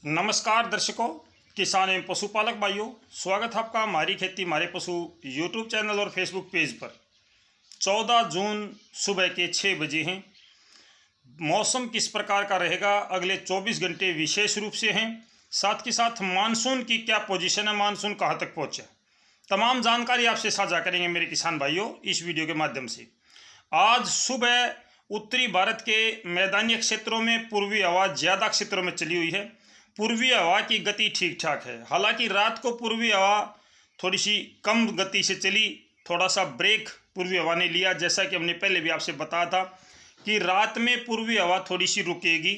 नमस्कार दर्शकों, किसान एवं पशुपालक भाइयों, स्वागत है आपका हमारी खेती हमारे पशु यूट्यूब चैनल और फेसबुक पेज पर। 14 जून सुबह के 6 बजे हैं। मौसम किस प्रकार का रहेगा अगले 24 घंटे विशेष रूप से हैं। साथ के साथ मानसून की क्या पोजीशन है, मानसून कहाँ तक पहुँचा, तमाम जानकारी आपसे साझा करेंगे मेरे किसान भाइयों इस वीडियो के माध्यम से। आज सुबह उत्तरी भारत के मैदानी क्षेत्रों में पूर्वी हवा ज़्यादा क्षेत्रों में चली हुई है। पूर्वी हवा की गति ठीक ठाक है। हालांकि रात को पूर्वी हवा थोड़ी सी कम गति से चली, थोड़ा सा ब्रेक पूर्वी हवा ने लिया। जैसा कि हमने पहले भी आपसे बताया था कि रात में पूर्वी हवा थोड़ी सी रुकेगी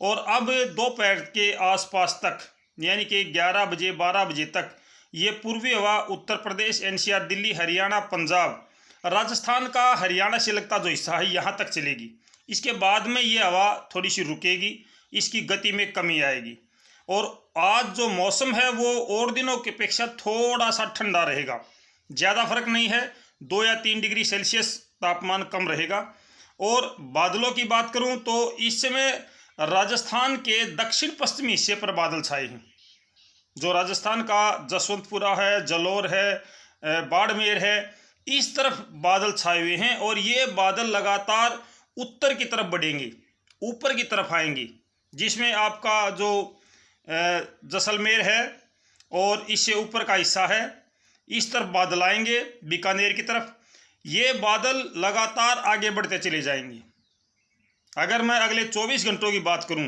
और अब दोपहर के आसपास तक यानी कि 11 बजे 12 बजे तक ये पूर्वी हवा उत्तर प्रदेश, एनसीआर, दिल्ली, हरियाणा, पंजाब, राजस्थान का हरियाणा से लगता जो हिस्सा है यहाँ तक चलेगी। इसके बाद में ये हवा थोड़ी सी रुकेगी, इसकी गति में कमी आएगी और आज जो मौसम है वो और दिनों की अपेक्षा थोड़ा सा ठंडा रहेगा। ज़्यादा फर्क नहीं है, 2 या 3 डिग्री सेल्सियस तापमान कम रहेगा। और बादलों की बात करूं तो इस समय राजस्थान के दक्षिण पश्चिमी हिस्से पर बादल छाए हैं। जो राजस्थान का जसवंतपुरा है, जलोर है, बाड़मेर है, इस तरफ बादल छाए हुए हैं और ये बादल लगातार उत्तर की तरफ बढ़ेंगे, ऊपर की तरफ आएंगे, जिसमें आपका जो जैसलमेर है और इससे ऊपर का हिस्सा है, इस तरफ बादल आएंगे बीकानेर की तरफ। ये बादल लगातार आगे बढ़ते चले जाएंगे। अगर मैं अगले 24 घंटों की बात करूं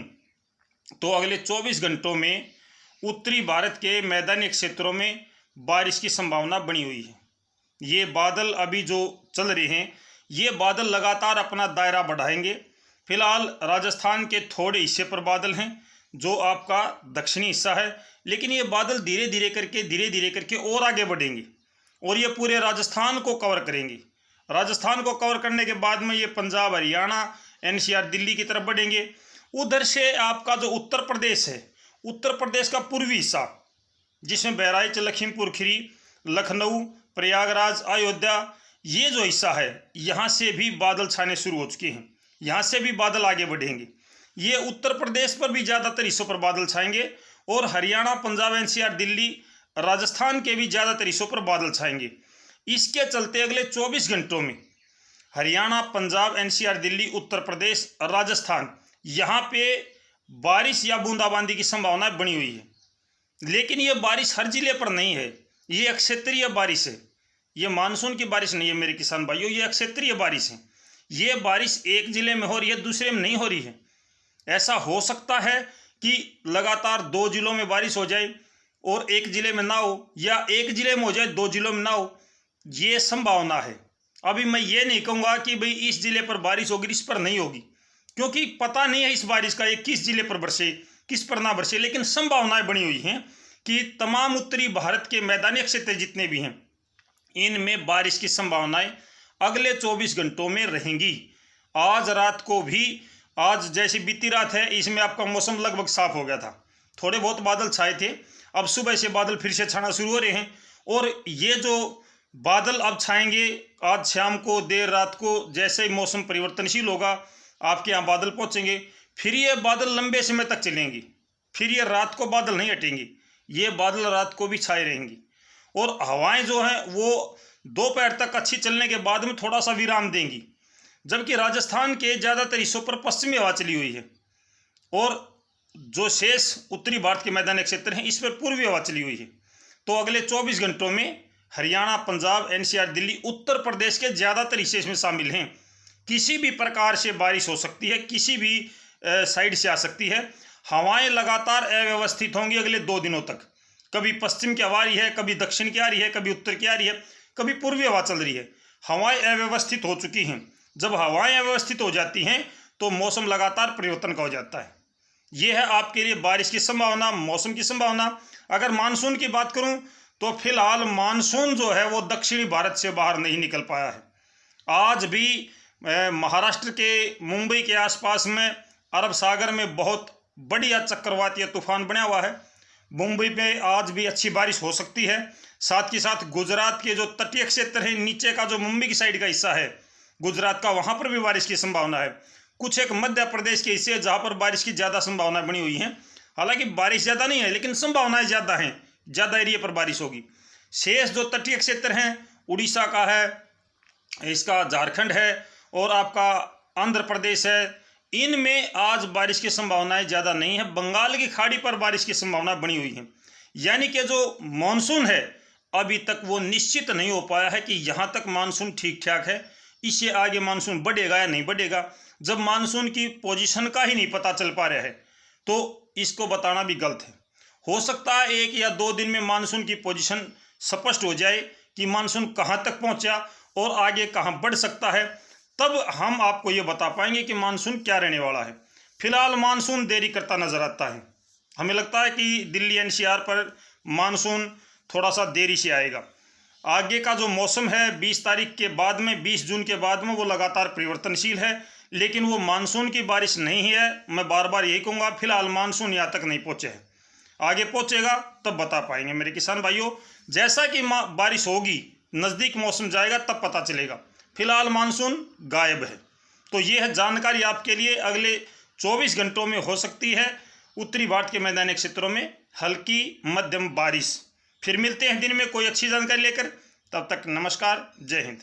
तो अगले 24 घंटों में उत्तरी भारत के मैदानी क्षेत्रों में बारिश की संभावना बनी हुई है। ये बादल अभी जो चल रहे हैं, ये बादल लगातार अपना दायरा बढ़ाएंगे। फिलहाल राजस्थान के थोड़े हिस्से पर बादल हैं जो आपका दक्षिणी हिस्सा है, लेकिन ये बादल धीरे धीरे करके और आगे बढ़ेंगे और ये पूरे राजस्थान को कवर करेंगे। राजस्थान को कवर करने के बाद में ये पंजाब, हरियाणा, एनसीआर, दिल्ली की तरफ बढ़ेंगे। उधर से आपका जो उत्तर प्रदेश है, उत्तर प्रदेश का पूर्वी हिस्सा जिसमें बहराइच, लखीमपुर खीरी, लखनऊ, प्रयागराज, अयोध्या, ये जो हिस्सा है, यहाँ से भी बादल छाने शुरू हो चुके हैं। यहाँ से भी बादल आगे बढ़ेंगे। ये उत्तर प्रदेश पर भी ज़्यादातर हिस्सों पर बादल छाएंगे और हरियाणा, पंजाब, एनसीआर, दिल्ली, राजस्थान के भी ज़्यादातर हिस्सों पर बादल छाएंगे। इसके चलते अगले 24 घंटों में हरियाणा, पंजाब, एनसीआर, दिल्ली, उत्तर प्रदेश, राजस्थान, यहाँ पे बारिश या बूंदाबांदी की संभावना बनी हुई है। लेकिन ये बारिश हर जिले पर नहीं है, ये एक क्षेत्रीय बारिश है। ये मानसून की बारिश नहीं है मेरे किसान भाइयों, ये एक क्षेत्रीय बारिश है। ये बारिश एक जिले में हो रही है, दूसरे में नहीं हो रही है। ऐसा हो सकता है कि लगातार 2 जिलों में बारिश हो जाए और एक जिले में ना हो, या एक जिले में हो जाए 2 जिलों में ना हो, ये संभावना है। अभी मैं ये नहीं कहूँगा कि भाई इस जिले पर बारिश होगी, इस पर नहीं होगी, क्योंकि पता नहीं है इस बारिश का ये किस जिले पर बरसे, किस पर ना बरसे। लेकिन संभावनाएं बनी हुई हैं कि तमाम उत्तरी भारत के मैदानी क्षेत्र जितने भी हैं, इनमें बारिश की संभावनाएं अगले 24 घंटों में रहेंगी। आज रात को भी, आज जैसी बीती रात है, इसमें आपका मौसम लगभग साफ हो गया था। थोड़े बहुत बादल छाए थे, अब सुबह से बादल फिर से छाना शुरू हो रहे हैं और ये जो बादल अब छाएंगे आज शाम को, देर रात को, जैसे ही मौसम परिवर्तनशील होगा आपके यहाँ बादल पहुँचेंगे। फिर ये बादल लंबे समय तक चलेंगे, फिर ये रात को बादल नहीं हटेंगे, ये बादल रात को भी छाए रहेंगे और हवाएं जो हैं वो दोपहर तक अच्छी चलने के बाद में थोड़ा सा विराम देंगी। जबकि राजस्थान के ज़्यादातर हिस्सों पर पश्चिमी हवा चली हुई है और जो शेष उत्तरी भारत के मैदानी क्षेत्र हैं, इस पर पूर्वी हवा चली हुई है। तो अगले 24 घंटों में हरियाणा, पंजाब, एनसीआर, दिल्ली, उत्तर प्रदेश के ज़्यादातर हिस्से इसमें शामिल हैं। किसी भी प्रकार से बारिश हो सकती है, किसी भी साइड से आ सकती है। हवाएं लगातार अव्यवस्थित होंगी अगले 2 दिनों तक। कभी पश्चिम की हवा आ रही है, कभी दक्षिण की आ रही है, कभी उत्तर की आ रही है, कभी पूर्वी हवा चल रही है। हवाएं अव्यवस्थित हो चुकी हैं। जब हवाएं अव्यवस्थित हो जाती हैं तो मौसम लगातार परिवर्तन का हो जाता है। ये है आपके लिए बारिश की संभावना, मौसम की संभावना। अगर मानसून की बात करूं तो फिलहाल मानसून जो है वो दक्षिणी भारत से बाहर नहीं निकल पाया है। आज भी महाराष्ट्र के मुंबई के आसपास में अरब सागर में बहुत बढ़िया चक्रवाती तूफान बना हुआ है। मुंबई में आज भी अच्छी बारिश हो सकती है। साथ ही साथ गुजरात के जो तटीय क्षेत्र है, नीचे का जो मुंबई की साइड का हिस्सा है गुजरात का, वहाँ पर भी बारिश की संभावना है। कुछ एक मध्य प्रदेश के हिस्से जहाँ पर बारिश की ज़्यादा संभावना बनी हुई है। हालांकि बारिश ज़्यादा नहीं है लेकिन संभावनाएं ज़्यादा हैं, ज़्यादा एरिया पर बारिश होगी। शेष जो तटीय क्षेत्र हैं, उड़ीसा का है, इसका झारखंड है और आपका आंध्र प्रदेश है, इनमें आज बारिश की संभावनाएं ज़्यादा नहीं है। बंगाल की खाड़ी पर बारिश की संभावना बनी हुई है, यानी कि जो मानसून है अभी तक वो निश्चित नहीं हो पाया है कि यहाँ तक मानसून ठीक ठाक है, इससे आगे मानसून बढ़ेगा या नहीं बढ़ेगा। जब मानसून की पोजीशन का ही नहीं पता चल पा रहा है तो इसको बताना भी गलत है। हो सकता है 1 या 2 दिन में मानसून की पोजीशन स्पष्ट हो जाए कि मानसून कहाँ तक पहुँचा और आगे कहाँ बढ़ सकता है, तब हम आपको ये बता पाएंगे कि मानसून क्या रहने वाला है। फिलहाल मानसून देरी करता नजर आता है। हमें लगता है कि दिल्ली एनसीआर पर मानसून थोड़ा सा देरी से आएगा। आगे का जो मौसम है 20 तारीख के बाद में, 20 जून के बाद में, वो लगातार परिवर्तनशील है, लेकिन वो मानसून की बारिश नहीं है। मैं बार बार यही कहूँगा, फिलहाल मानसून यहाँ तक नहीं पहुँचे है, आगे पहुँचेगा तब बता पाएंगे मेरे किसान भाइयों। जैसा कि बारिश होगी, नज़दीक मौसम जाएगा तब पता चलेगा। फिलहाल मानसून गायब है। तो ये है जानकारी आपके लिए। अगले 24 घंटों में हो सकती है उत्तरी भारत के मैदानी क्षेत्रों में हल्की मध्यम बारिश। फिर मिलते हैं दिन में कोई अच्छी जानकारी लेकर, तब तक नमस्कार, जय हिंद।